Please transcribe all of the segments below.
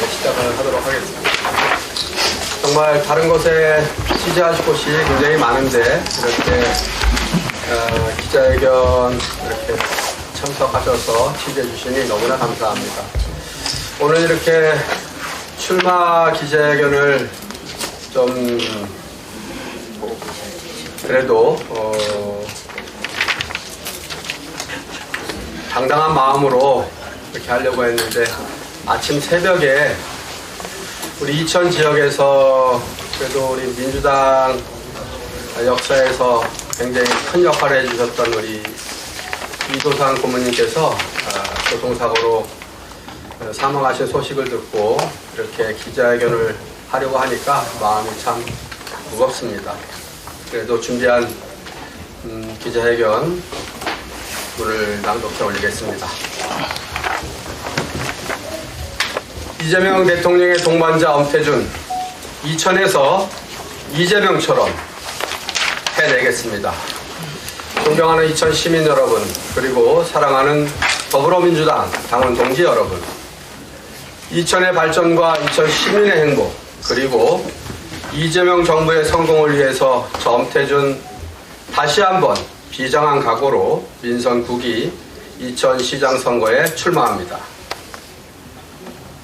시작을 하도록 하겠습니다. 정말 다른 곳에 취재하실 곳이 굉장히 많은데 이렇게 기자회견 이렇게 참석하셔서 취재해 주시니 너무나 감사합니다. 오늘 이렇게 출마 기자회견을 좀 그래도 당당한 마음으로 이렇게 하려고 했는데 아침 새벽에 우리 이천 지역에서 그래도 우리 민주당 역사에서 굉장히 큰 역할을 해주셨던 우리 이도상 고모님께서 교통사고로 사망하신 소식을 듣고 이렇게 기자회견을 하려고 하니까 마음이 참 무겁습니다. 그래도 준비한 기자회견 오늘 낭독해 올리겠습니다. 이재명 대통령의 동반자 엄태준, 이천에서 이재명처럼 해내겠습니다. 존경하는 이천 시민 여러분, 그리고 사랑하는 더불어민주당 당원 동지 여러분, 이천의 발전과 이천 시민의 행복, 그리고 이재명 정부의 성공을 위해서 저 엄태준 다시 한번 비장한 각오로 민선 9기 이천시장 선거에 출마합니다.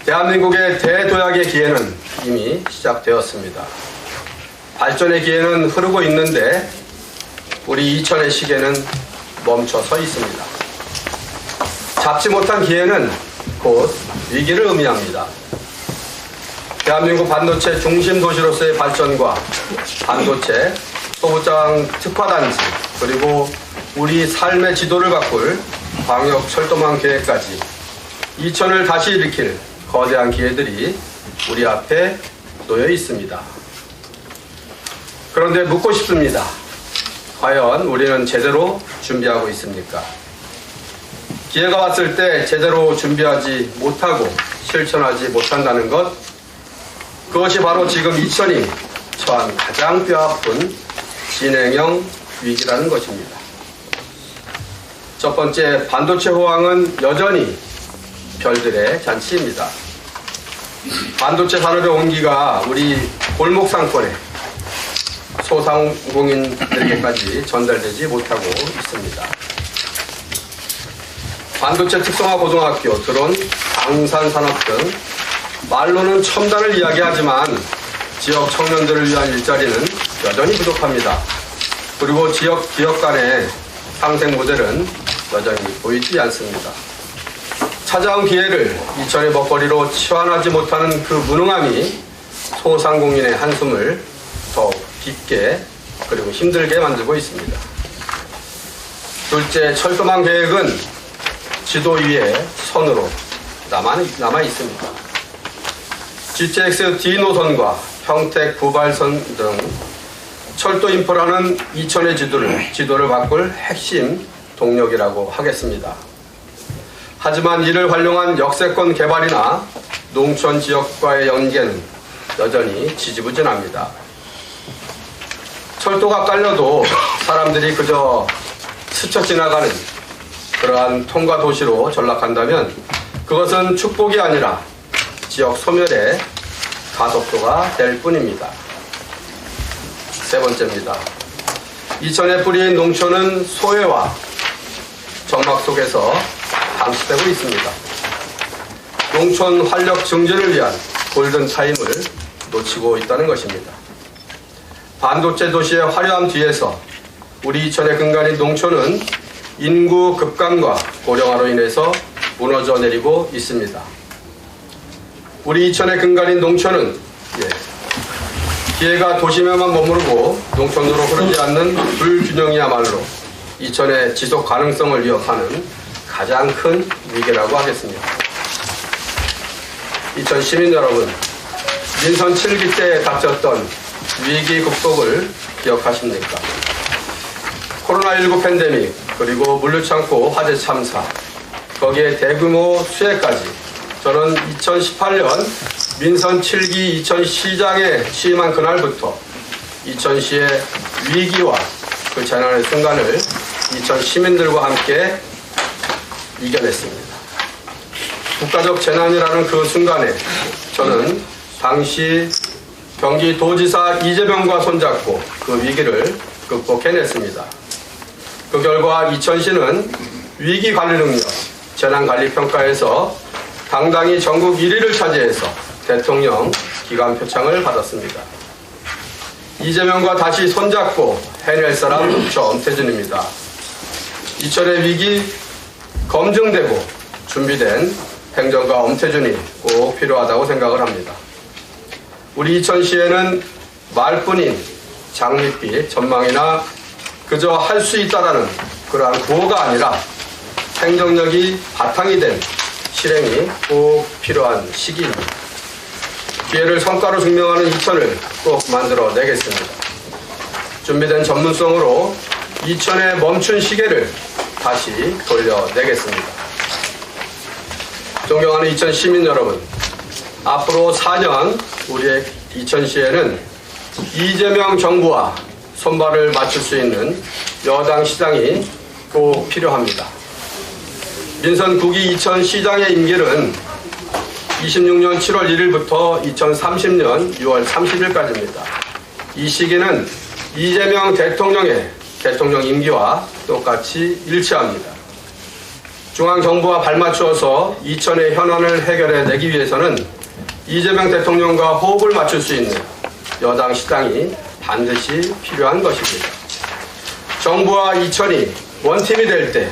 대한민국의 대도약의 기회는 이미 시작되었습니다. 발전의 기회는 흐르고 있는데 우리 이천의 시계는 멈춰서 있습니다. 잡지 못한 기회는 곧 위기를 의미합니다. 대한민국 반도체 중심 도시로서의 발전과 반도체 소부장 특화단지, 그리고 우리 삶의 지도를 바꿀 광역 철도망 계획까지 이천을 다시 일으킬 거대한 기회들이 우리 앞에 놓여 있습니다. 그런데 묻고 싶습니다. 과연 우리는 제대로 준비하고 있습니까? 기회가 왔을 때 제대로 준비하지 못하고 실천하지 못한다는 것, 그것이 바로 지금 이천이 처한 가장 뼈아픈 진행형 위기라는 것입니다. 첫 번째, 반도체 호황은 여전히 별들의 잔치입니다. 반도체 산업의 온기가 우리 골목 상권에 소상공인들에게까지 전달되지 못하고 있습니다. 반도체 특성화 고등학교, 드론, 방산산업 등 말로는 첨단을 이야기하지만 지역 청년들을 위한 일자리는 여전히 부족합니다. 그리고 지역 기업 간의 상생 모델은 여전히 보이지 않습니다. 찾아온 기회를 이천의 먹거리로 치환하지 못하는 그 무능함이 소상공인의 한숨을 더욱 깊게 그리고 힘들게 만들고 있습니다. 둘째, 철도망 계획은 지도 위에 선으로 남아 있습니다. GTX-D 노선과 평택 부발선 등 철도 인프라는 이천의 지도를 바꿀 핵심 동력이라고 하겠습니다. 하지만 이를 활용한 역세권 개발이나 농촌 지역과의 연계는 여전히 지지부진합니다. 철도가 깔려도 사람들이 그저 스쳐 지나가는 그러한 통과 도시로 전락한다면 그것은 축복이 아니라 지역 소멸의 가속도가 될 뿐입니다. 세 번째입니다. 이천의 뿌리인 농촌은 소외와 정막 속에서 감시되고 있습니다. 농촌 활력 증진을 위한 골든타임을 놓치고 있다는 것입니다. 반도체 도시의 화려함 뒤에서 우리 이천의 근간인 농촌은 인구 급감과 고령화로 인해서 무너져 내리고 있습니다. 우리 이천의 근간인 농촌은 기회가 도심에만 머무르고 농촌으로 흐르지 않는 불균형이야말로 이천의 지속 가능성을 위협하는 가장 큰 위기라고 하겠습니다. 이천 시민 여러분, 민선 7기 때 닥쳤던 위기 극복을 기억하십니까? 코로나19 팬데믹, 그리고 물류창고 화재 참사, 거기에 대규모 수해까지 저는 2018년 민선 7기 이천시장에 취임한 그날부터 이천시의 위기와 그 재난의 순간을 이천 시민들과 함께 이겨냈습니다. 국가적 재난이라는 그 순간에 저는 당시 경기도지사 이재명과 손잡고 그 위기를 극복해냈습니다. 그 결과 이천시는 위기관리능력, 재난관리평가에서 당당히 전국 1위를 차지해서 대통령 기관 표창을 받았습니다. 이재명과 다시 손잡고 해낼 사람 저 엄태준입니다. 이천의 위기 검증되고 준비된 행정가 엄태준이 꼭 필요하다고 생각을 합니다. 우리 이천시에는 말뿐인 장밋빛 전망이나 그저 할 수 있다라는 그러한 구호가 아니라 행정력이 바탕이 된 실행이 꼭 필요한 시기입니다. 기회를 성과로 증명하는 이천을 꼭 만들어내겠습니다. 준비된 전문성으로 이천의 멈춘 시계를 다시 돌려내겠습니다. 존경하는 이천 시민 여러분, 앞으로 4년 우리의 이천시에는 이재명 정부와 손발을 맞출 수 있는 여당 시장이 꼭 필요합니다. 민선 9기 이천시장의 임기는 26년 7월 1일부터 2030년 6월 30일까지입니다. 이 시기는 이재명 대통령의 대통령 임기와 똑같이 일치합니다. 중앙정부와 발맞추어서 이천의 현안을 해결해내기 위해서는 이재명 대통령과 호흡을 맞출 수 있는 여당 시장이 반드시 필요한 것입니다. 정부와 이천이 원팀이 될 때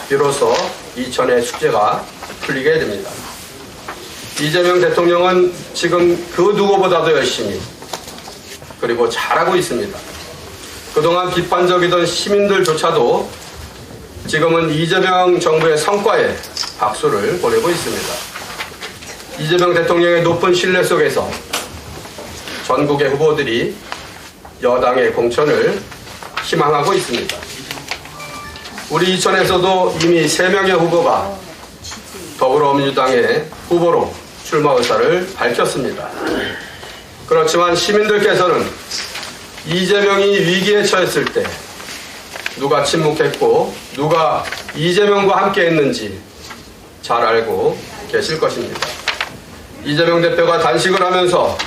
비로소 이천의 숙제가 풀리게 됩니다. 이재명 대통령은 지금 그 누구보다도 열심히 그리고 잘하고 있습니다. 그동안 비판적이던 시민들조차도 지금은 이재명 정부의 성과에 박수를 보내고 있습니다. 이재명 대통령의 높은 신뢰 속에서 전국의 후보들이 여당의 공천을 희망하고 있습니다. 우리 이천에서도 이미 3명의 후보가 더불어민주당의 후보로 출마 의사를 밝혔습니다. 그렇지만 시민들께서는 이재명이 위기에 처했을 때 누가 침묵했고 누가 이재명과 함께 했는지 잘 알고 계실 것입니다. 이재명 대표가 단식을 하면서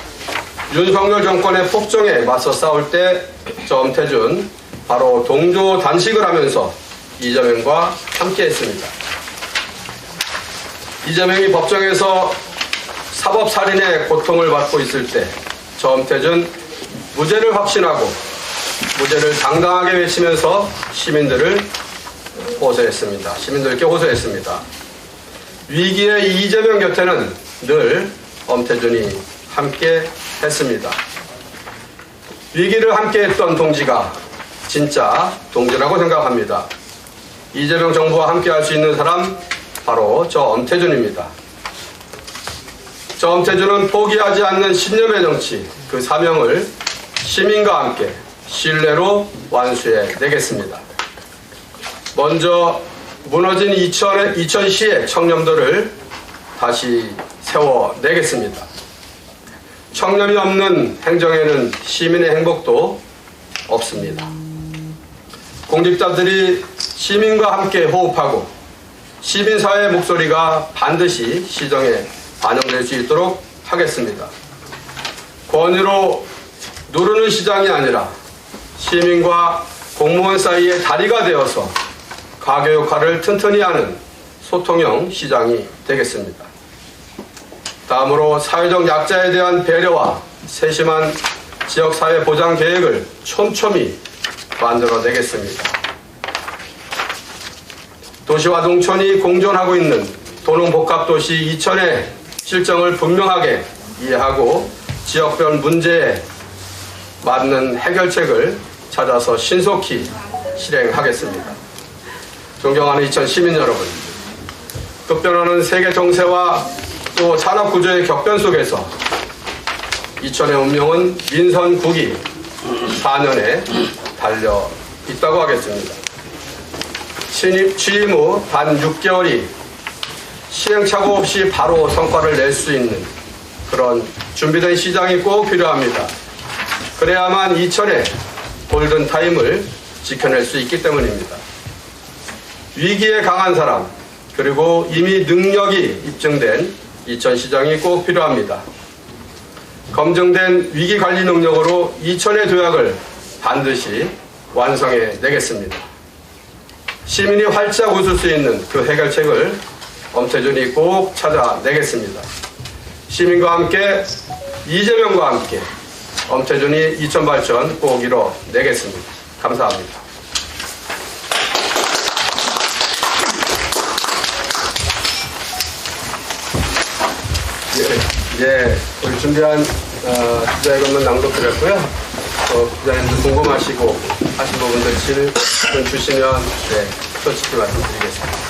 윤석열 정권의 폭정에 맞서 싸울 때 저 엄태준 바로 동조 단식을 하면서 이재명과 함께 했습니다. 이재명이 법정에서 사법살인의 고통을 받고 있을 때 저 엄태준 무죄를 확신하고 무죄를 당당하게 외치면서 시민들을 호소했습니다. 시민들께 호소했습니다. 위기의 이재명 곁에는 늘 엄태준이 함께 했습니다. 위기를 함께 했던 동지가 진짜 동지라고 생각합니다. 이재명 정부와 함께 할 수 있는 사람 바로 저 엄태준입니다. 저 엄태준은 포기하지 않는 신념의 정치, 그 사명을 시민과 함께 신뢰로 완수해 내겠습니다. 먼저 무너진 이천시의 청렴도를 다시 세워내겠습니다. 청렴이 없는 행정에는 시민의 행복도 없습니다. 공직자들이 시민과 함께 호흡하고 시민사회의 목소리가 반드시 시정에 반영될 수 있도록 하겠습니다. 권위로 누르는 시장이 아니라 시민과 공무원 사이의 다리가 되어서 가교 역할을 튼튼히 하는 소통형 시장이 되겠습니다. 다음으로 사회적 약자에 대한 배려와 세심한 지역사회 보장 계획을 촘촘히 만들어내겠습니다. 도시와 농촌이 공존하고 있는 도농복합도시 이천의 실정을 분명하게 이해하고 지역별 문제에 맞는 해결책을 찾아서 신속히 실행하겠습니다. 존경하는 이천 시민 여러분, 급변하는 세계 정세와 또 산업 구조의 격변 속에서 이천의 운명은 민선 9기 4년에 달려 있다고 하겠습니다. 취임 후 단 6개월이 시행착오 없이 바로 성과를 낼 수 있는 그런 준비된 시장이 꼭 필요합니다. 그래야만 이천의 골든타임을 지켜낼 수 있기 때문입니다. 위기에 강한 사람, 그리고 이미 능력이 입증된 이천시장이 꼭 필요합니다. 검증된 위기관리 능력으로 이천의 도약을 반드시 완성해 내겠습니다. 시민이 활짝 웃을 수 있는 그 해결책을 엄태준이 꼭 찾아내겠습니다. 시민과 함께, 이재명과 함께 엄태준이 이천 발전 꼭 이뤄내겠습니다. 감사합니다. 예, 우리 준비한 기자회견문 낭독드렸고요. 기자님들 궁금하시고 하신 부분들 질문 주시면 솔직히 말씀드리겠습니다.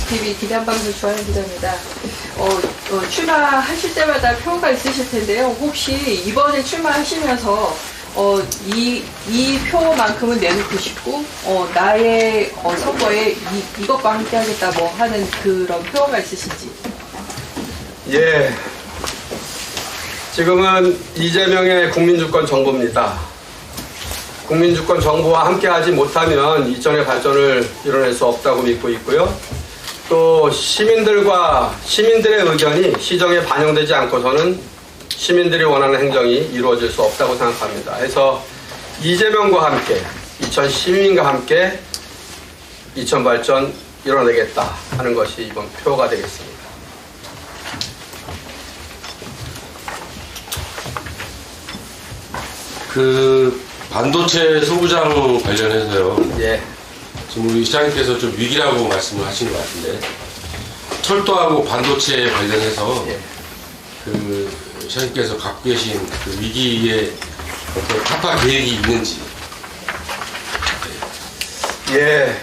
TV 기단방송 주하연 기자입니다. 출마하실 때마다 표가 있으실 텐데요. 혹시 이번에 출마하시면서 이 표만큼은 내놓고 싶고 나의 선거에 이것과 함께 하겠다 뭐 하는 그런 표가 있으신지? 예, 지금은 이재명의 국민주권 정부입니다. 국민주권 정부와 함께하지 못하면 이천의 발전을 이뤄낼 수 없다고 믿고 있고요. 또 시민들의 의견이 시정에 반영되지 않고서는 시민들이 원하는 행정이 이루어질 수 없다고 생각합니다. 그래서 이재명과 함께, 이천 시민과 함께 이천 발전 이뤄내겠다 하는 것이 이번 표가 되겠습니다. 반도체 소부장 관련해서요. 예. 지금 우리 시장님께서 좀 위기라고 말씀을 하신 것 같은데, 철도하고 반도체 관련해서 예. 시장님께서 갖고 계신 그 위기의 어떤 타파 계획이 있는지. 예.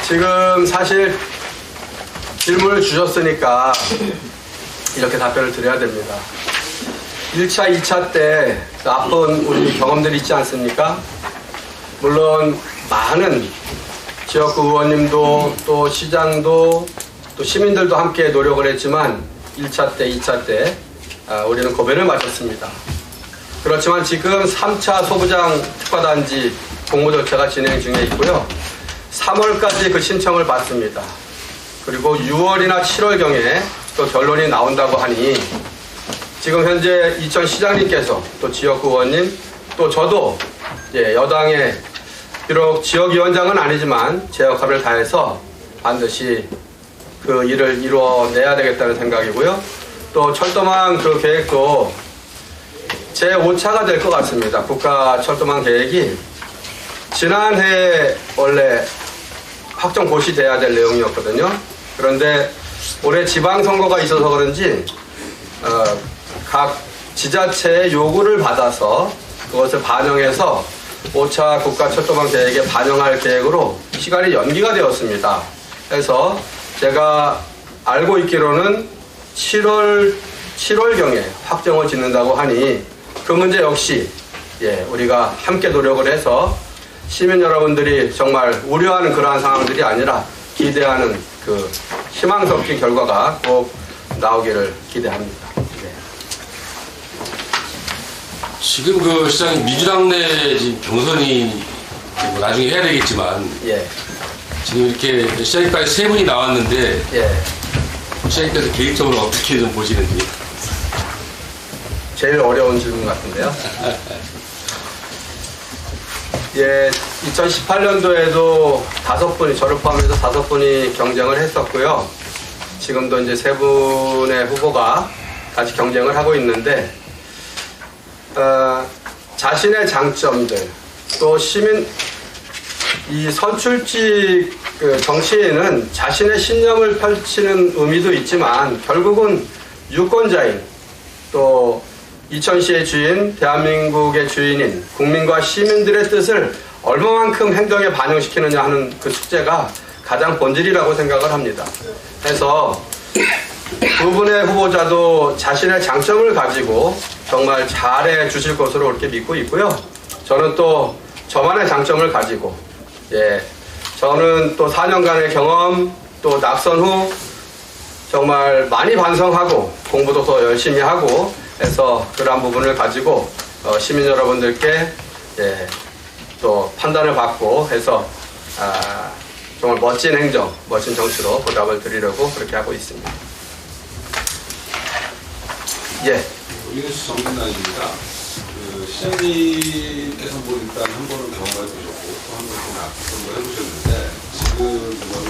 지금 사실 질문을 주셨으니까 이렇게 답변을 드려야 됩니다. 1차, 2차 때 나쁜 우리 경험들이 있지 않습니까? 물론 많은 지역구 의원님도 또 시장도 또 시민들도 함께 노력을 했지만 1차 때, 2차 때 우리는 고배를 마셨습니다. 그렇지만 지금 3차 소부장 특화단지 공모 절차가 진행 중에 있고요. 3월까지 그 신청을 받습니다. 그리고 6월이나 7월경에 또 결론이 나온다고 하니 지금 현재 이천 시장님께서 또 지역구 의원님 또 저도 여당의 비록 지역위원장은 아니지만 제 역할을 다해서 반드시 그 일을 이루어내야 되겠다는 생각이고요. 또 철도망 그 계획도 제 5차가 될 것 같습니다. 국가 철도망 계획이 지난해 원래 확정 고시돼야 될 내용이었거든요. 그런데 올해 지방선거가 있어서 그런지 각 지자체의 요구를 받아서 그것을 반영해서 5차 국가철도망 계획에 반영할 계획으로 시간이 연기가 되었습니다. 그래서 제가 알고 있기로는 7월경에 확정을 짓는다고 하니 그 문제 역시 우리가 함께 노력을 해서 시민 여러분들이 정말 우려하는 그러한 상황들이 아니라 기대하는 그 희망 섞인 결과가 꼭 나오기를 기대합니다. 지금 시장님 민주당 내 지금 경선이 나중에 해야 되겠지만 지금 이렇게 시장님까지 세 분이 나왔는데 시장님께서 개인적으로 어떻게 좀 보시는지. 제일 어려운 질문 같은데요. 2018년도에도 5분이, 저를 포함해서 5분이 경쟁을 했었고요. 지금도 이제 3분의 후보가 같이 경쟁을 하고 있는데, 자신의 장점들, 또 시민, 이 선출직 정치인은 자신의 신념을 펼치는 의미도 있지만, 결국은 유권자인, 또 이천시의 주인, 대한민국의 주인인 국민과 시민들의 뜻을 얼마만큼 행동에 반영시키느냐 하는 그 숙제가 가장 본질이라고 생각을 합니다. 그래서 두 분의 후보자도 자신의 장점을 가지고 정말 잘해 주실 것으로 그렇게 믿고 있고요. 저는 또 저만의 장점을 가지고 저는 또 4년간의 경험, 또 낙선 후 정말 많이 반성하고 공부도 더 열심히 하고 해서 그러한 부분을 가지고 시민 여러분들께 또 판단을 받고 해서 정말 멋진 행정, 멋진 정치로 보답을 드리려고 그렇게 하고 있습니다. 예. 이것이 정진단입니다. 시장님께서 뭐 일단 한 번은 경험해 보셨고 또 한 번은 해보셨는데 지금 이거는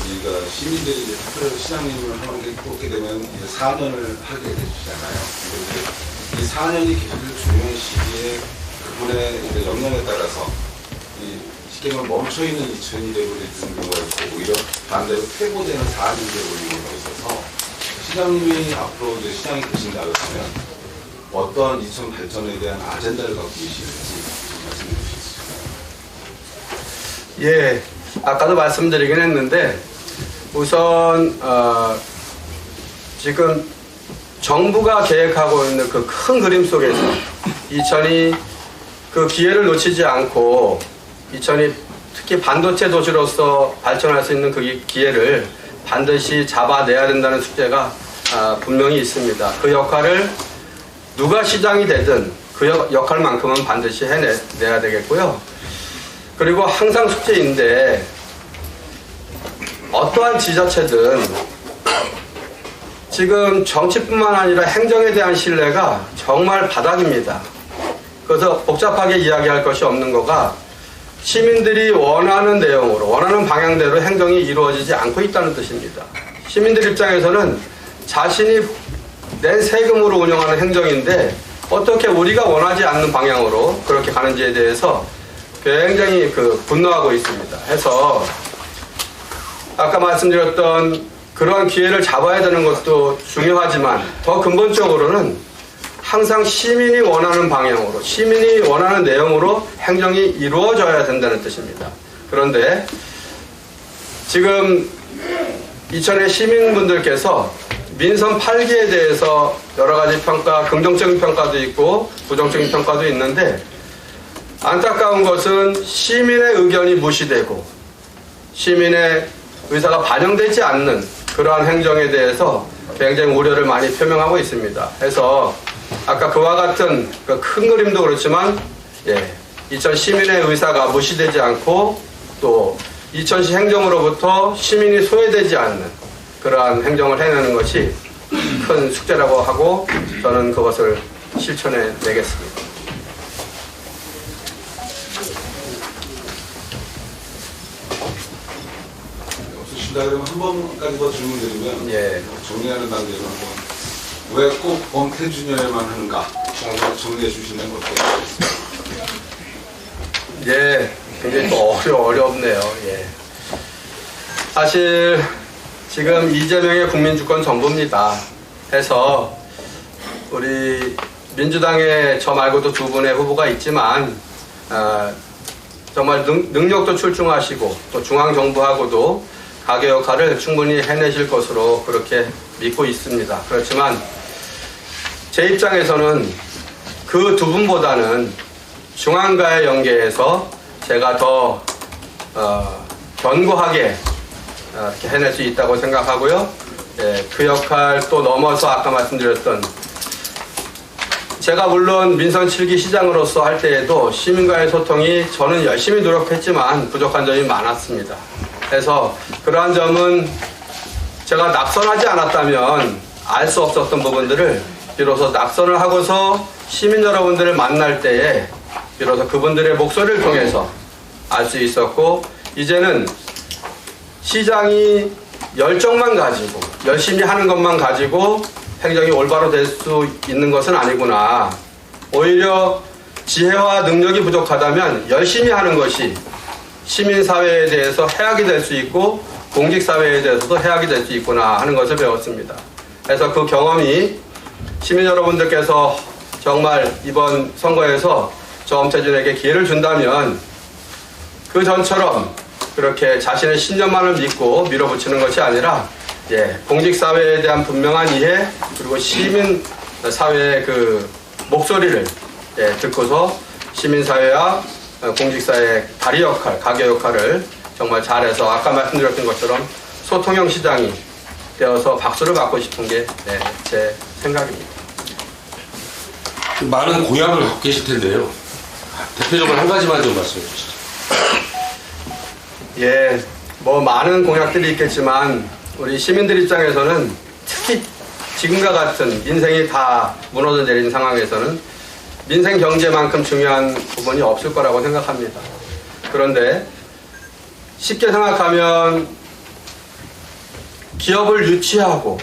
우리가 시민들이 이제 투표해서 시장님을 하는 게 뽑게 되면 이제 4년을 하게 되시잖아요. 근데 이 4년이 계속해서 중요한 시기에 그분의 이제 역량에 따라서 이 시행을 멈춰 있는 2002년으로 되는 경우가 있고 오히려 반대로 퇴보되는 4년이 되는 경우가 있어서 시장님이 앞으로 이제 시장이 되신다 그러면 어떠한 이천 발전에 대한 아젠다를 갖고 계시는지 말씀해 주시겠습니까? 예, 아까도 말씀드리긴 했는데 우선 지금 정부가 계획하고 있는 그 큰 그림 속에서 이천이 그 기회를 놓치지 않고 이천이 특히 반도체 도시로서 발전할 수 있는 그 기회를 반드시 잡아내야 된다는 숙제가 분명히 있습니다. 그 역할을 누가 시장이 되든 그 역할만큼은 반드시 해내야 되겠고요. 그리고 항상 숙제인데 어떠한 지자체든 지금 정치뿐만 아니라 행정에 대한 신뢰가 정말 바닥입니다. 그래서 복잡하게 이야기할 것이 없는 거가 시민들이 원하는 내용으로 원하는 방향대로 행정이 이루어지지 않고 있다는 뜻입니다. 시민들 입장에서는 자신이 낸 세금으로 운영하는 행정인데 어떻게 우리가 원하지 않는 방향으로 그렇게 가는지에 대해서 굉장히 분노하고 있습니다. 해서 아까 말씀드렸던 그런 기회를 잡아야 되는 것도 중요하지만 더 근본적으로는 항상 시민이 원하는 방향으로 시민이 원하는 내용으로 행정이 이루어져야 된다는 뜻입니다. 그런데 지금 이천의 시민분들께서 민선 8기에 대해서 여러 가지 평가, 긍정적인 평가도 있고 부정적인 평가도 있는데 안타까운 것은 시민의 의견이 무시되고 시민의 의사가 반영되지 않는 그러한 행정에 대해서 굉장히 우려를 많이 표명하고 있습니다. 해서 아까 그와 같은 그 큰 그림도 그렇지만 이천 시민의 의사가 무시되지 않고 또 이천시 행정으로부터 시민이 소외되지 않는 그러한 행정을 해내는 것이 큰 숙제라고 하고 저는 그것을 실천해 내겠습니다. 없으신다 그러면 한 번까지 더 질문드리면 정리하는 단계로 한번 왜 꼭 범태준열에만 하는가 정리해 주시는 것 같습니다. 예, 굉장히 또 어렵네요. 예. 사실 지금 이재명의 국민주권 정부입니다. 해서 우리 민주당에 저 말고도 두 분의 후보가 있지만 정말 능력도 출중하시고 또 중앙정부하고도 가계 역할을 충분히 해내실 것으로 그렇게 믿고 있습니다. 그렇지만 제 입장에서는 그 두 분보다는 중앙과의 연계에서 제가 더 견고하게 이렇게 해낼 수 있다고 생각하고요. 그 역할 또 넘어서 아까 말씀드렸던 제가 물론 민선 7기 시장으로서 할 때에도 시민과의 소통이 저는 열심히 노력했지만 부족한 점이 많았습니다. 그래서 그러한 점은 제가 낙선하지 않았다면 알 수 없었던 부분들을 비로소 낙선을 하고서 시민 여러분들을 만날 때에 비로소 그분들의 목소리를 통해서 알 수 있었고 이제는 시장이 열정만 가지고 열심히 하는 것만 가지고 행정이 올바로 될 수 있는 것은 아니구나. 오히려 지혜와 능력이 부족하다면 열심히 하는 것이 시민사회에 대해서 해악이 될 수 있고 공직사회에 대해서도 해악이 될 수 있구나 하는 것을 배웠습니다. 그래서 그 경험이 시민 여러분들께서 정말 이번 선거에서 저 엄태준에게 기회를 준다면 그 전처럼 그렇게 자신의 신념만을 믿고 밀어붙이는 것이 아니라 공직사회에 대한 분명한 이해 그리고 시민사회의 그 목소리를 듣고서 시민사회와 공직사회의 다리 역할, 가계 역할을 정말 잘해서 아까 말씀드렸던 것처럼 소통형 시장이 되어서 박수를 받고 싶은 게 제 생각입니다. 많은 공약을 갖고 계실 텐데요. 대표적으로 한 가지만 좀 말씀해 주시죠. 뭐 많은 공약들이 있겠지만 우리 시민들 입장에서는 특히 지금과 같은 인생이 다 무너져 내린 상황에서는 민생 경제만큼 중요한 부분이 없을 거라고 생각합니다. 그런데 쉽게 생각하면 기업을 유치하고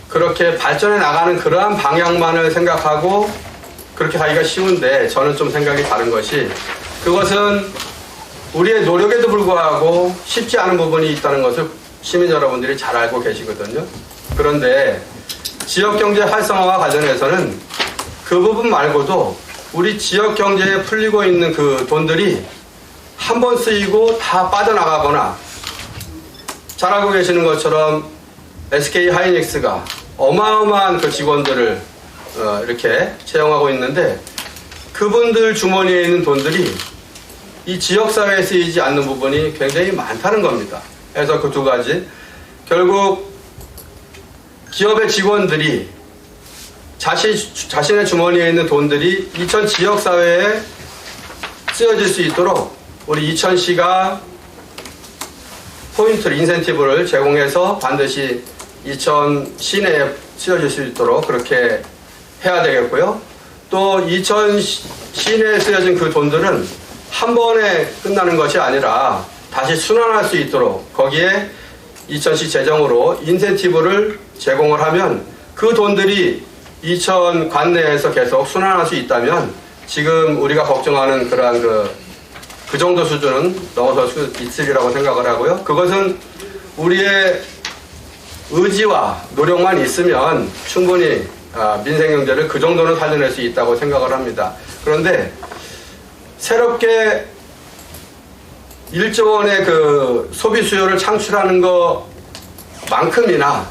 그렇게 발전해 나가는 그러한 방향만을 생각하고 그렇게 가기가 쉬운데 저는 좀 생각이 다른 것이 그것은 우리의 노력에도 불구하고 쉽지 않은 부분이 있다는 것을 시민 여러분들이 잘 알고 계시거든요. 그런데 지역경제 활성화와 관련해서는 그 부분 말고도 우리 지역경제에 풀리고 있는 그 돈들이 한 번 쓰이고 다 빠져나가거나 잘 알고 계시는 것처럼 SK 하이닉스가 어마어마한 그 직원들을 이렇게 채용하고 있는데 그분들 주머니에 있는 돈들이 이 지역사회에 쓰이지 않는 부분이 굉장히 많다는 겁니다. 그래서 그 두 가지 결국 기업의 직원들이 자신의 주머니에 있는 돈들이 이천 지역사회에 쓰여질 수 있도록 우리 이천시가 포인트를, 인센티브를 제공해서 반드시 이천 시내에 쓰여질 수 있도록 그렇게 해야 되겠고요. 또 이천 시내에 쓰여진 그 돈들은 한 번에 끝나는 것이 아니라 다시 순환할 수 있도록 거기에 이천시 재정으로 인센티브를 제공을 하면 그 돈들이 이천 관내에서 계속 순환할 수 있다면 지금 우리가 걱정하는 그러한 그 정도 수준은 넘어설 수 있으리라고 생각을 하고요. 그것은 우리의 의지와 노력만 있으면 충분히 민생경제를 그 정도는 살려낼 수 있다고 생각을 합니다. 그런데 새롭게 1조 원의 그 소비 수요를 창출하는 것만큼이나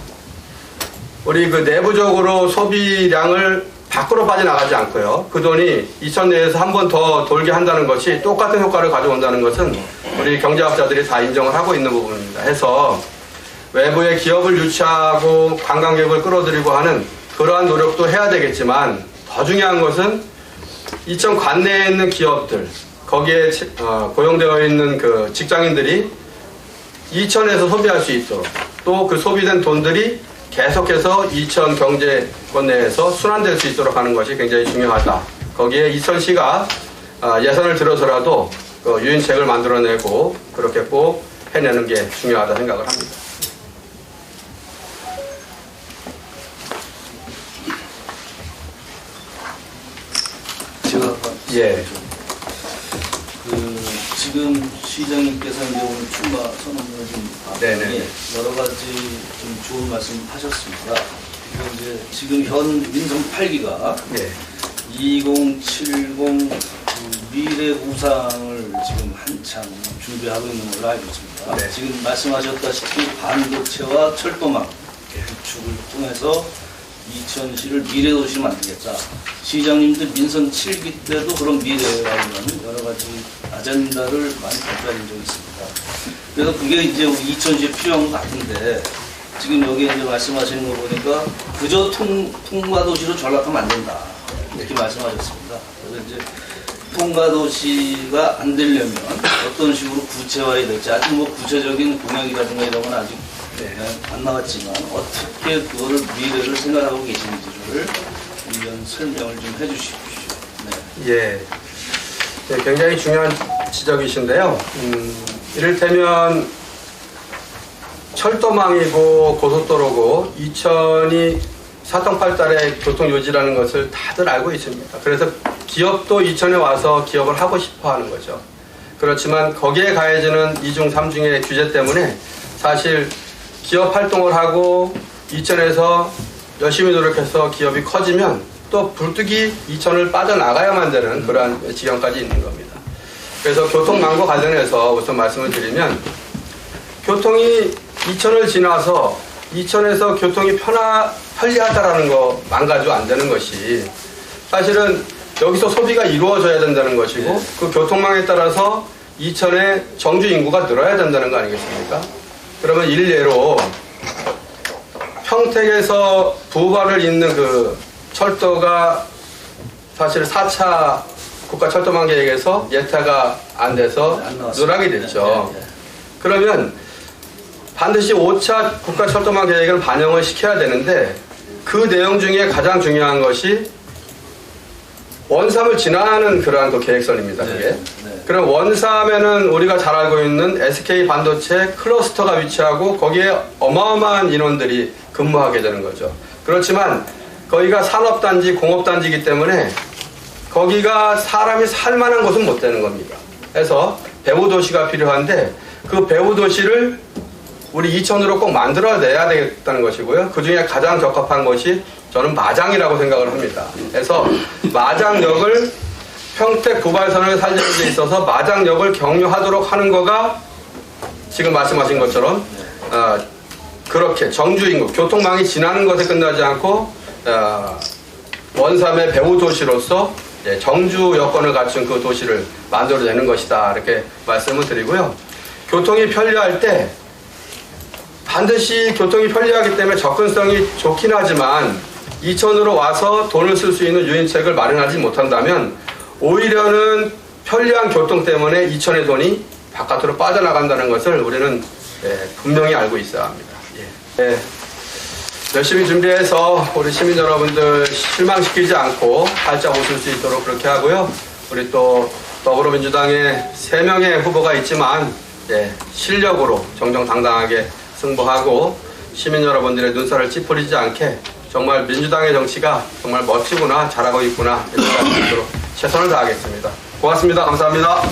우리 그 내부적으로 소비량을 밖으로 빠져나가지 않고요. 그 돈이 이천 내에서 한 번 더 돌게 한다는 것이 똑같은 효과를 가져온다는 것은 우리 경제학자들이 다 인정을 하고 있는 부분입니다. 해서 외부의 기업을 유치하고 관광객을 끌어들이고 하는 그러한 노력도 해야 되겠지만 더 중요한 것은 이천 관내에 있는 기업들, 거기에 고용되어 있는 그 직장인들이 이천에서 소비할 수 있도록 또 그 소비된 돈들이 계속해서 이천 경제권 내에서 순환될 수 있도록 하는 것이 굉장히 중요하다. 거기에 이천시가 예산을 들어서라도 유인책을 만들어내고 그렇게 꼭 해내는 게 중요하다 생각을 합니다. 예. 지금 시장님께서 이제 오늘 출마 선언을 좀 받았더니 여러 가지 좀 좋은 말씀 하셨습니다. 이제 지금 현 민선 8기가 2070 미래 우상을 지금 한창 준비하고 있는 걸로 알고 있습니다. 지금 말씀하셨다시피 반도체와 철도망 구축을 통해서 이천시를 미래도시로 만들겠다. 시장님들 민선 7기 때도 그런 미래라는 여러 가지 아젠다를 많이 발표한 적이 있습니다. 그래서 그게 이제 우리 이천시에 필요한 것 같은데 지금 여기 이제 말씀하시는 거 보니까 그저 통과도시로 전락하면 안 된다. 이렇게 말씀하셨습니다. 그래서 이제 통과도시가 안 되려면 어떤 식으로 구체화해야 될지 아직 뭐 구체적인 공약이라든가 이런 건 아직 안 나왔지만 어떻게 그거를 미래를 생각하고 계시는지를 이런 설명을 좀 해주십시오. 네, 굉장히 중요한 지적이신데요. 이를테면 철도망이고 고속도로고 이천이 사통팔달의 교통요지라는 것을 다들 알고 있습니다. 그래서 기업도 이천에 와서 기업을 하고 싶어 하는 거죠. 그렇지만 거기에 가해지는 2중, 3중의 규제 때문에 사실 기업 활동을 하고 이천에서 열심히 노력해서 기업이 커지면 또 불뚝이 이천을 빠져나가야만 되는 그러한 지경까지 있는 겁니다. 그래서 교통망과 관련해서 우선 말씀을 드리면 교통이 이천을 지나서 이천에서 교통이 편리하다라는 것만 가지고 안 되는 것이 사실은 여기서 소비가 이루어져야 된다는 것이고 그 교통망에 따라서 이천의 정주 인구가 늘어야 된다는 거 아니겠습니까? 그러면 일례로 평택에서 부발을 잇는 그 철도가 사실 4차 국가철도망 계획에서 예타가 안 돼서 누락이 됐죠. 그러면 반드시 5차 국가철도망 계획을 반영을 시켜야 되는데 그 내용 중에 가장 중요한 것이 원삼을 지나는 그러한 그 계획선입니다. 그게. 그럼 원삼에는 우리가 잘 알고 있는 SK 반도체 클러스터가 위치하고 거기에 어마어마한 인원들이 근무하게 되는 거죠. 그렇지만 거기가 산업단지, 공업단지이기 때문에 거기가 사람이 살 만한 곳은 못 되는 겁니다. 그래서 배후도시가 필요한데 그 배후도시를 우리 이천으로 꼭 만들어내야 되겠다는 것이고요. 그 중에 가장 적합한 것이 저는 마장이라고 생각을 합니다. 그래서 마장역을 평택 부발선을 살리는 데 있어서 마장역을 경유하도록 하는 거가 지금 말씀하신 것처럼 그렇게 정주 인구, 교통망이 지나는 것에 끝나지 않고 원삼의 배후도시로서 정주 여건을 갖춘 그 도시를 만들어내는 것이다. 이렇게 말씀을 드리고요. 교통이 편리할 때 반드시 교통이 편리하기 때문에 접근성이 좋긴 하지만 이천으로 와서 돈을 쓸 수 있는 유인책을 마련하지 못한다면 오히려는 편리한 교통 때문에 이천의 돈이 바깥으로 빠져나간다는 것을 우리는 분명히 알고 있어야 합니다. 열심히 준비해서 우리 시민 여러분들 실망시키지 않고 활짝 웃을 수 있도록 그렇게 하고요. 우리 또 더불어민주당에 3명의 후보가 있지만 실력으로 정정당당하게 승부하고 시민 여러분들의 눈살을 찌푸리지 않게 정말 민주당의 정치가 정말 멋지구나, 잘하고 있구나 이런 생각이 들도록 최선을 다하겠습니다. 고맙습니다. 감사합니다.